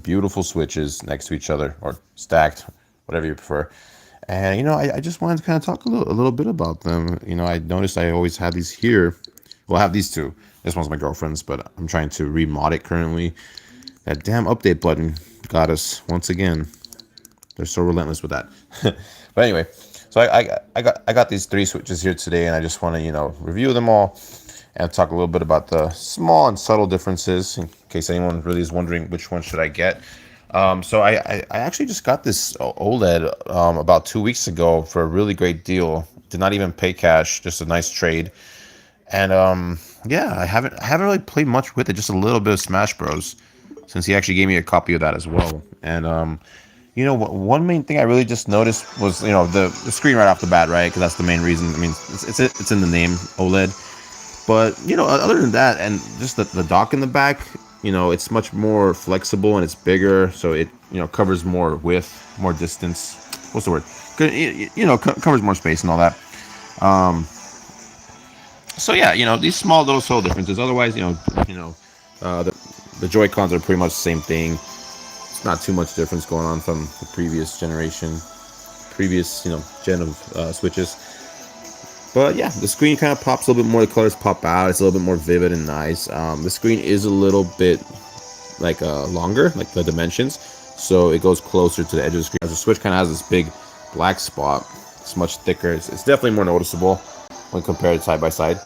beautiful switches next to each other or stacked, whatever you prefer. And I just wanted to kind of talk a little bit about them. I noticed I always had these here. Well, I have these two. This one's my girlfriend's, but I'm trying to remod it currently. That damn update button got us once again. They're so relentless with that. But anyway, so I got these three switches here today, and I just want to review them all and talk a little bit about the small and subtle differences in case anyone really is wondering which one should I get. So I actually just got this OLED about 2 weeks ago for a really great deal. Did not even pay cash, just a nice trade. And yeah, I haven't really played much with it, just a little bit of Smash Bros. Since he actually gave me a copy of that as well. And one main thing I really just noticed was the screen right off the bat, right? Because that's the main reason. I mean, it's in the name OLED. But other than that, and just the dock in the back, it's much more flexible and it's bigger, so it covers more width, more distance. What's the word? Covers more space and all that. Um, so yeah, these small little subtle differences. Otherwise, the Joy Cons are pretty much the same thing. It's not too much difference going on from the previous generation, previous gen of Switches. But yeah, the screen kind of pops a little bit more. The colors pop out. It's a little bit more vivid and nice. The screen is a little bit like longer, like the dimensions, so it goes closer to the edge of the screen. The Switch kind of has this big black spot. It's much thicker. It's definitely more noticeable when compared side by side.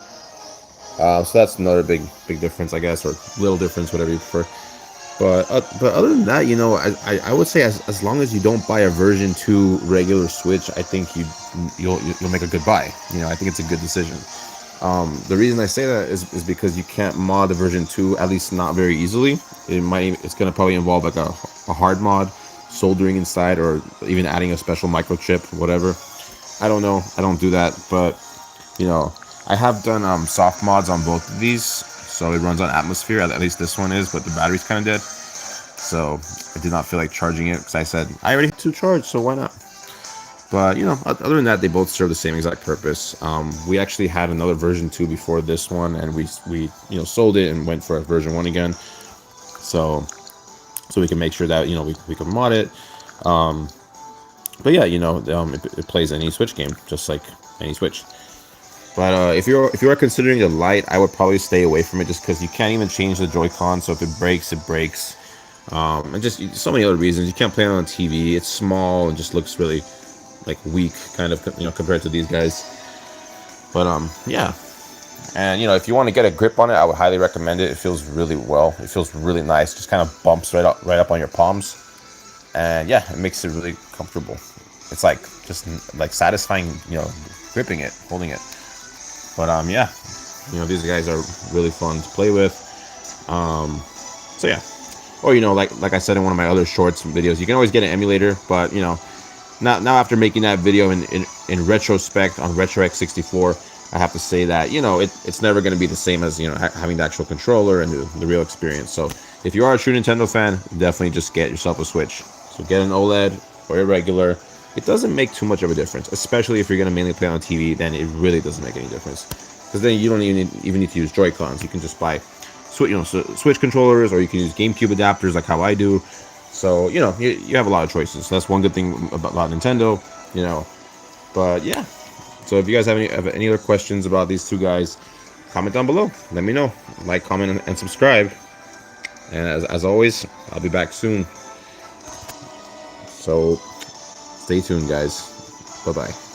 So that's another big difference, I guess, or little difference, whatever you prefer. But other than that, I would say as long as you don't buy a version 2 regular Switch, I think you'll make a good buy. I think it's a good decision. The reason I say that is because you can't mod the version 2, at least not very easily. It's gonna probably involve like a hard mod, soldering inside, or even adding a special microchip, whatever. I don't know. I don't do that, but I have done soft mods on both of these, so it runs on Atmosphere. At least this one is, but the battery's kind of dead, so I did not feel like charging it because I said I already have to charge, so why not? But other than that, they both serve the same exact purpose. We actually had another version 2 before this one, and we sold it and went for a version 1 again, so we can make sure that we can mod it. But yeah, it plays any Switch game just like any Switch. But if you are considering a Lite, I would probably stay away from it just because you can't even change the Joy-Con. So if it breaks, it breaks. And just so many other reasons. You can't play it on TV. It's small and just looks really like weak, kind of compared to these guys. But yeah. And if you want to get a grip on it, I would highly recommend it. It feels really well. It feels really nice. Just kind of bumps right up on your palms. And yeah, it makes it really comfortable. It's like just like satisfying, gripping it, holding it. But yeah, these guys are really fun to play with. So yeah, or like I said in one of my other shorts videos, you can always get an emulator. But now after making that video in retrospect on RetroX64, I have to say that it's never going to be the same as having the actual controller and the real experience. So if you are a true Nintendo fan, definitely just get yourself a Switch. So get an OLED or a regular. It doesn't make too much of a difference, especially if you're going to mainly play on TV. Then it really doesn't make any difference, because then you don't even need to use Joy-Cons. You can just buy Switch controllers, or you can use GameCube adapters like how I do. So you have a lot of choices. So that's one good thing about Nintendo. But yeah. So if you guys have any other questions about these two guys, comment down below. Let me know. Like, comment, and subscribe. And as always, I'll be back soon. So stay tuned, guys. Bye-bye.